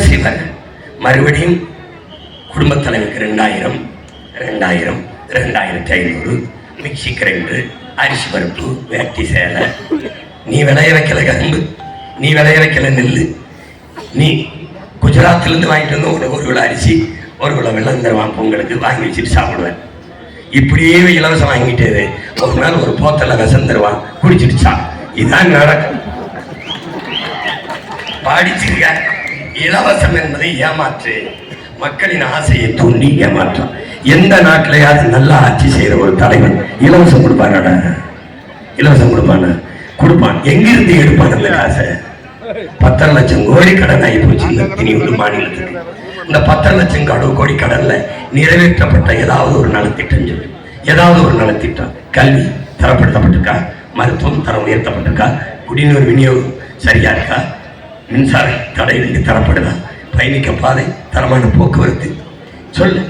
செய்வார்கள். மறுபடியும் குடும்பத் தலைவருக்கு 2000, 2000, 2500 மிக்சி கிரைண்டரு, அரிசி பருப்பு, வேட்டி சேலை. நீ விளைய வைக்கல கரும்பு, நீ விளைய வைக்கல நெல், நீ குஜராத்திலிருந்து வாங்கிட்டு வந்து ஒரு கிலோ அரிசி, 1 கிலோ வெள்ளம் தருவான் பொங்கலுக்கு, வாங்கி வச்சுட்டு சாப்பிடுவேன். இப்படியே இலவசம் வாங்கிட்டு ஒரு நாள் ஒரு போத்தல விஷம் தருவான், குடிச்சிடுச்சான். இதுதான் நடக்கும். படிச்சிருக்க. இலவசம் என்பதை ஏமாற்று, மக்களின் ஆசையை தூண்டி ஏமாற்றம். எந்த நாட்டிலையாவது நல்லா ஆட்சி செய்யற ஒரு தலைவன் இலவசம் கொடுப்பான? இலவசம் கொடுப்பான? கொடுப்பான். எங்கிருந்து எடுப்பான் அந்த காசை? 10 லட்சம் கோடி கடன் ஆகி போச்சு இந்த திணிவுள்ள மாநிலத்துக்கு. இந்த 10 லட்சம் கோடி கடன்ல நிறைவேற்றப்பட்ட ஏதாவது ஒரு நலத்திட்டம் சொல்லு. ஏதாவது ஒரு நலத்திட்டம். கல்வி தரப்படுத்தப்பட்டிருக்கா? மருத்துவம் தரம் உயர்த்தப்பட்டிருக்கா? குடிநீர் விநியோகம் சரியா இருக்கா? மின்சார தடையின்றி தரப்படுதா? பயணிக்க பாதை, தரமான போக்குவரத்து சொல்லு.